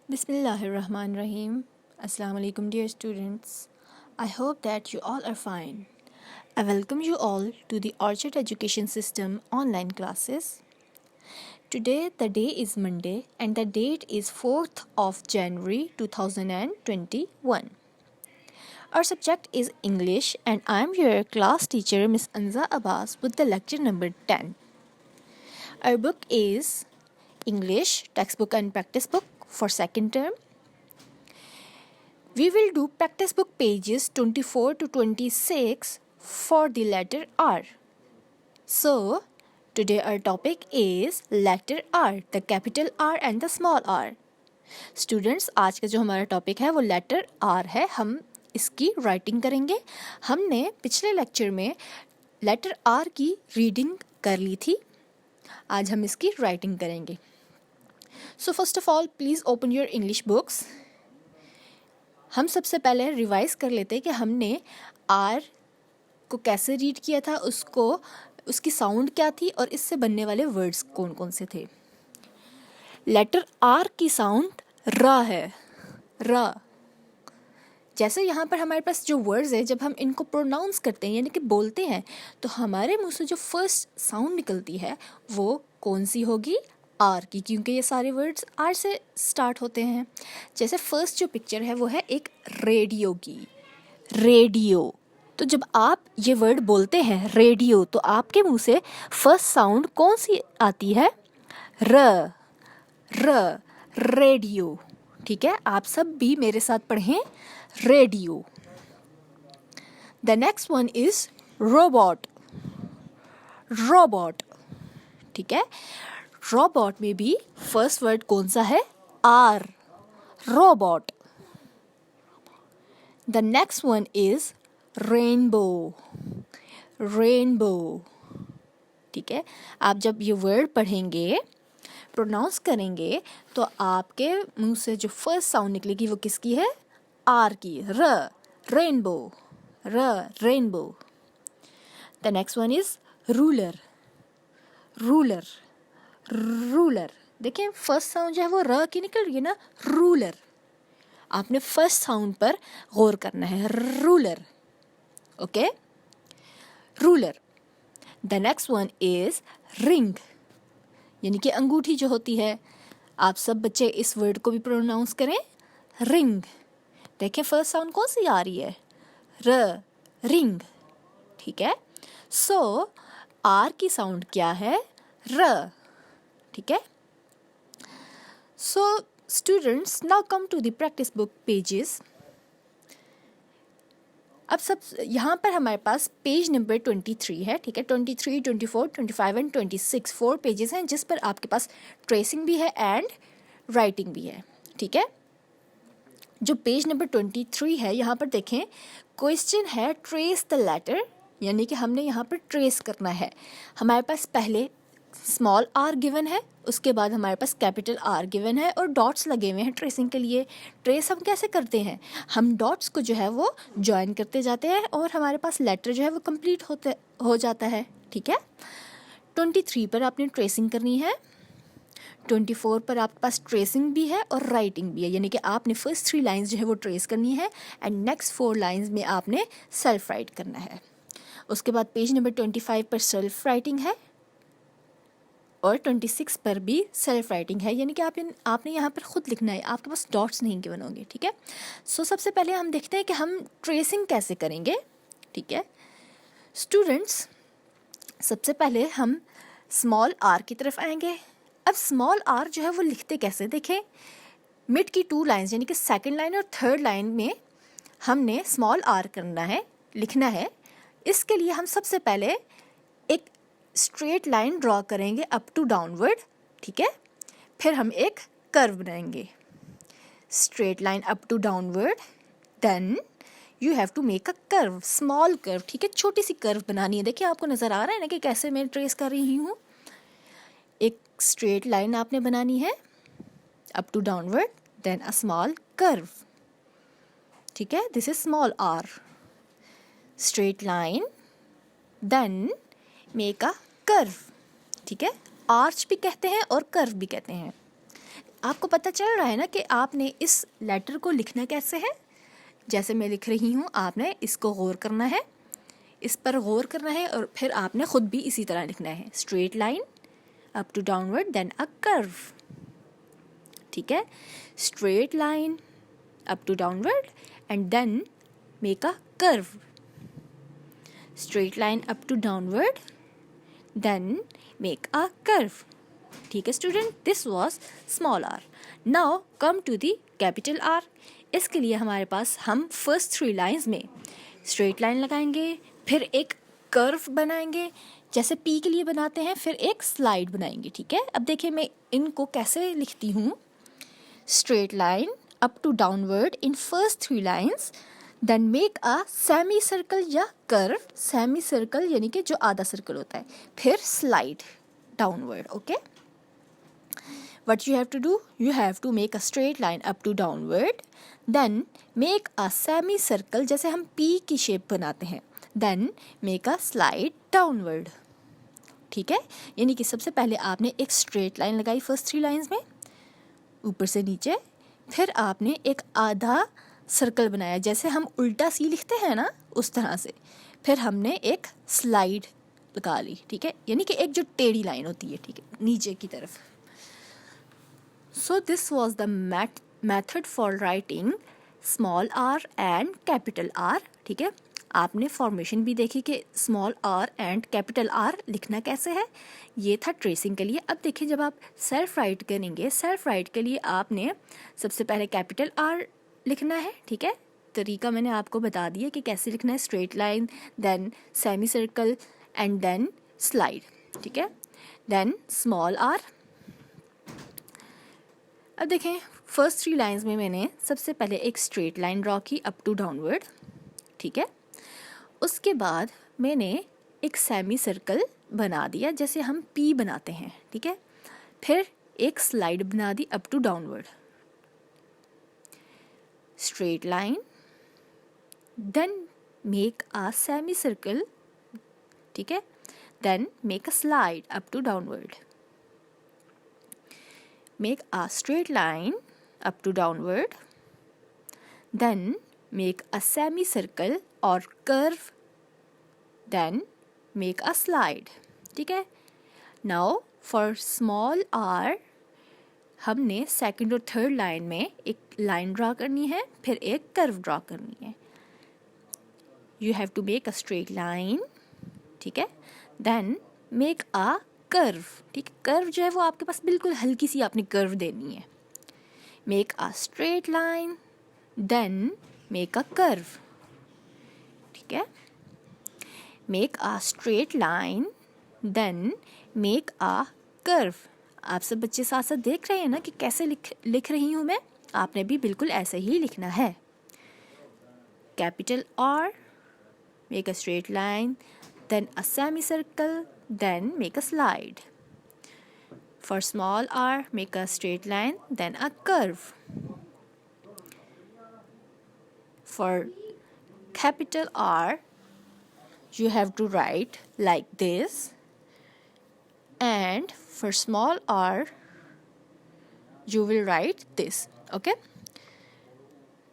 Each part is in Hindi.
Bismillahirrahmanirrahim. Assalamu alaikum, dear students. I hope that you all are fine. I welcome you all to the Orchard Education System online classes. Today, the day is Monday and the date is 4th of January 2021. Our subject is English and I am your class teacher, Miss Anza Abbas, with the lecture number 10. Our book is English Textbook and Practice Book for second term. We will do practice book pages 24 to 26 for the letter R. So, today our topic is letter R, the capital R and the small r. Students, आज का जो हमारा टॉपिक है वो लेटर R है. हम इसकी राइटिंग करेंगे. हमने पिछले लेक्चर में लेटर R की रीडिंग कर ली थी. आज हम इसकी राइटिंग करेंगे. So first of all, please open your English books. हम सबसे पहले रिवाइज कर लेते हैं कि हमने आर को कैसे रीड किया था, उसकी साउंड क्या थी और इससे बनने वाले वर्ड्स कौन कौन से थे. लेटर आर की साउंड र है. र. जैसे यहाँ पर हमारे पास जो वर्ड्स है, जब हम इनको प्रोनाउंस करते हैं यानी कि बोलते हैं, तो हमारे मुंह से जो फर्स्ट साउंड निकलती है वो कौन सी होगी? आर की, क्योंकि ये सारे वर्ड्स आर से स्टार्ट होते हैं. जैसे फर्स्ट जो पिक्चर है वो है एक रेडियो की. रेडियो. तो जब आप ये वर्ड बोलते हैं रेडियो, तो आपके मुंह से फर्स्ट साउंड कौन सी आती है? र. र. रेडियो. ठीक है, आप सब भी मेरे साथ पढ़ें radio. The next one is robot. Robot. ठीक है, रोबोट में भी फर्स्ट वर्ड कौन सा है? R. Robot. The next one is rainbow. Rainbow. ठीक है, आप जब ये वर्ड पढ़ेंगे, प्रोनाउंस करेंगे, तो आपके मुंह से जो फर्स्ट साउंड निकलेगी वो किसकी है? आर की. र. रेनबो. र. Rainbow. The next one is ruler. Ruler. Ruler. देखिए फर्स्ट साउंड जो है वो र की निकल रही है ना. रूलर. आपने फर्स्ट साउंड पर गौर करना है. Ruler. Okay. Ruler. The next one is ring, यानी कि अंगूठी जो होती है. आप सब बच्चे इस वर्ड को भी प्रोनाउंस करें रिंग. देखिए फर्स्ट साउंड कौन सी आ रही है? र. रिंग. ठीक है, सो आर की साउंड क्या है? र. ठीक है. So students, now come to the practice book pages. अब सब यहाँ पर हमारे पास पेज नंबर 23 है. ठीक है, 23, 24, 25 एंड 26 4 पेजेस हैं जिस पर आपके पास ट्रेसिंग भी है एंड राइटिंग भी है. ठीक है, जो पेज नंबर 23 है, यहाँ पर देखें क्वेश्चन है ट्रेस द लेटर, यानी कि हमने यहाँ पर ट्रेस करना है. हमारे पास पहले स्मॉल आर गिवन है, उसके बाद हमारे पास कैपिटल आर गिवन है और डॉट्स लगे हुए हैं ट्रेसिंग के लिए. ट्रेस हम कैसे करते हैं? हम डॉट्स को जो है वो ज्वाइन करते जाते हैं और हमारे पास लेटर जो है वो कंप्लीट हो जाता है. ठीक है, 23 पर आपने ट्रेसिंग करनी है. 24 पर आपके पास ट्रेसिंग भी है और राइटिंग भी है, यानी कि आपने फर्स्ट 3 लाइन्स जो है वो ट्रेस करनी है एंड नेक्स्ट 4 लाइन्स में आपने सेल्फ राइट करना है. उसके बाद पेज नंबर 25 पर सेल्फ राइटिंग है और 26 पर भी सेल्फ राइटिंग है, यानी कि आपने यहाँ पर खुद लिखना है, आपके पास डॉट्स नहीं गिवन होंगे. ठीक है, सो सबसे पहले हम देखते हैं कि हम ट्रेसिंग कैसे करेंगे. ठीक है स्टूडेंट्स, सबसे पहले हम स्मॉल आर की तरफ आएंगे. अब स्मॉल आर जो है वो लिखते कैसे? देखें, मिड की 2 लाइन्स यानी कि सेकंड लाइन और थर्ड लाइन में हमने स्मॉल आर करना है, लिखना है. इसके लिए हम सबसे पहले एक स्ट्रेट लाइन ड्रॉ करेंगे अप टू डाउनवर्ड. ठीक है, फिर हम एक कर्व बनाएंगे. Straight line up to downward, then you have to make a curve, small curve. ठीक है, छोटी सी कर्व बनानी है. देखिए आपको नज़र आ रहा है ना कि कैसे मैं ट्रेस कर रही हूँ. एक स्ट्रेट लाइन आपने बनानी है up to downward, then a small curve. ठीक है, this is small R. Straight line, then make a curve. ठीक है, आर्च भी कहते हैं और कर्व भी कहते हैं. आपको पता चल रहा है ना कि आपने इस लेटर को लिखना कैसे है। जैसे मैं लिख रही हूँ, आपने इसको गौर करना है, इस पर गौर करना है, और फिर आपने ख़ुद भी इसी तरह लिखना है। Straight line up to downward then a curve, ठीक है। Straight line up to downward and then make a curve. Straight line up to downward then make a curve, ठीक है student. This was small R. Now come to the capital R. इसके लिए हमारे पास हम फर्स्ट 3 लाइन्स में स्ट्रेट लाइन लगाएंगे, फिर एक कर्व बनाएंगे जैसे पी के लिए बनाते हैं, फिर एक स्लाइड बनाएंगे, ठीक है। अब देखिए मैं इनको कैसे लिखती हूँ। Straight line up to downward in first 3 lines, then make a semi circle या कर्व, सेमी सर्कल यानी कि जो आधा सर्कल होता है, फिर slide downward, okay. What you have to do? You have to make a straight line up to downward, then make a semicircle जैसे हम P की शेप बनाते हैं, then make a slide downward, ठीक है। यानी कि सबसे पहले आपने एक स्ट्रेट लाइन लगाई फर्स्ट 3 लाइन्स में ऊपर से नीचे, फिर आपने एक आधा सर्कल बनाया जैसे हम उल्टा सी लिखते हैं ना उस तरह से, फिर हमने एक स्लाइड लगा ली, ठीक है। यानी कि एक जो टेढ़ी लाइन होती है, ठीक है, नीचे की तरफ। So this was the method for writing small r and capital R, ठीक है। आपने फॉर्मेशन भी देखी कि small R and capital R लिखना कैसे है। ये था ट्रेसिंग के लिए। अब देखिए जब आप सेल्फ राइट करेंगे, सेल्फ राइट के लिए आपने सबसे पहले कैपिटल आर लिखना है, ठीक है। तरीका मैंने आपको बता दिया कि कैसे लिखना है। Straight line, then semi circle and then slide, ठीक है। Then small R. अब देखें फर्स्ट 3 लाइंस में मैंने सबसे पहले एक स्ट्रेट लाइन ड्रॉ की अप टू डाउनवर्ड, ठीक है। उसके बाद मैंने एक सेमी सर्कल बना दिया जैसे हम पी बनाते हैं, ठीक है। फिर एक स्लाइड बना दी up to downward, straight line, then make a semi circle, ठीक है, then make a slide up to downward, make a straight line up to downward, then make a semicircle or curve, then make a slide, ठीक है। Now for small r हमने सेकंड और थर्ड लाइन में एक लाइन ड्रा करनी है, फिर एक कर्व ड्रा करनी है। You have to make a straight line, ठीक है, then make a कर्व, ठीक है। कर्व जो है वो आपके पास बिल्कुल हल्की सी आपने कर्व देनी है। Make a straight line, then make a curve, ठीक है। Make a straight line, then make a curve. आप सब बच्चे साथ साथ देख रहे हैं ना कि कैसे लिख रही हूँ मैं। आपने भी बिल्कुल ऐसे ही लिखना है। Capital are, make a straight line, then a semicircle, then make a slide. For small r, make a straight line, then a curve. For capital R, you have to write like this. And for small r, you will write this, okay?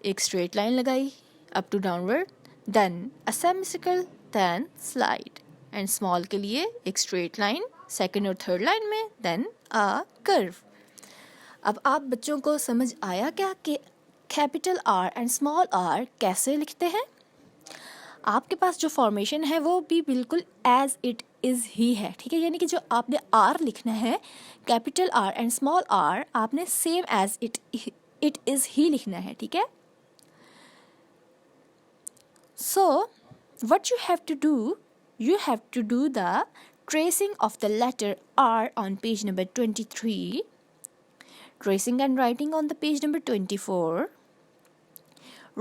एक straight line लगाई up to downward, then a semicircle, then slide, and small के लिए एक स्ट्रेट लाइन सेकंड और थर्ड लाइन में, देन अ कर्व। अब आप बच्चों को समझ आया क्या कि capital R and small R कैसे लिखते हैं। आपके पास जो फॉर्मेशन है वो भी बिल्कुल एज इट इज़ ही है, ठीक है। यानी कि जो आपने आर लिखना है, capital R and small R, आपने सेम एज इट इज़ ही लिखना है, ठीक है। So what you have to do, you have to do the tracing of the letter R on page number 23, tracing and writing on the page number 24,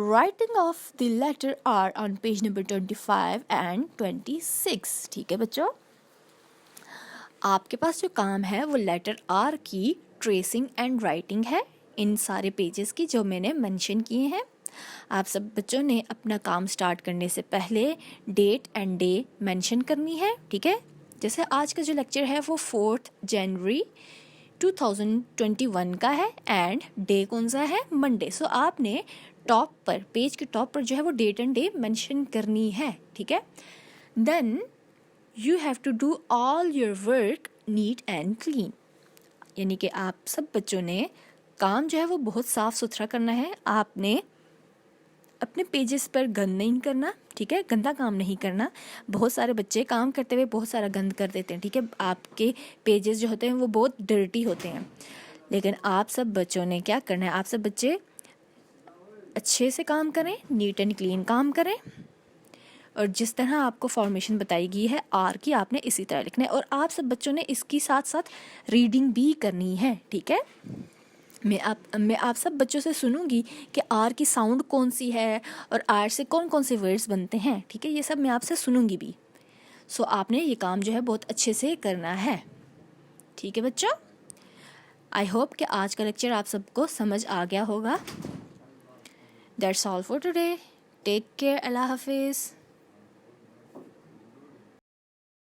writing of the letter R on page number 25 and 26, ठीक है बच्चों। आपके पास जो काम है वो लेटर R की ट्रेसिंग एंड राइटिंग है इन सारे पेजेस की जो मैंने मेंशन किए हैं। आप सब बच्चों ने अपना काम स्टार्ट करने से पहले डेट एंड डे मेंशन करनी है, ठीक है। जैसे आज का जो लेक्चर है वो 4 जनवरी 2021 का है एंड डे कौन सा है, मंडे। सो आपने टॉप पर, पेज के टॉप पर जो है वो डेट एंड डे मेंशन करनी है, ठीक है। Then you have to do all your work neat and clean, यानी कि आप सब बच्चों ने काम जो है वो बहुत साफ़ सुथरा करना है। आपने अपने पेजेस पर गंद नहीं करना, ठीक है, गंदा काम नहीं करना। बहुत सारे बच्चे काम करते हुए बहुत सारा गंद कर देते हैं, ठीक है। आपके पेजेस जो होते हैं वो बहुत डर्टी होते हैं, लेकिन आप सब बच्चों ने क्या करना है, आप सब बच्चे अच्छे से काम करें, नीट एंड क्लीन काम करें, और जिस तरह आपको फॉर्मेशन बताई गई है आर की, आपने इसी तरह लिखना है। और आप सब बच्चों ने इसकी साथ साथ रीडिंग भी करनी है, ठीक है। मैं आप सब बच्चों से सुनूंगी कि आर की साउंड कौन सी है और आर से कौन कौन से वर्ड्स बनते हैं, ठीक है, ये सब मैं आपसे सुनूंगी भी। सो आपने ये काम जो है बहुत अच्छे से करना है, ठीक है बच्चों। आई होप कि आज का लेक्चर आप सबको समझ आ गया होगा। That's all for today. Take care. अल्लाह हाफिज़।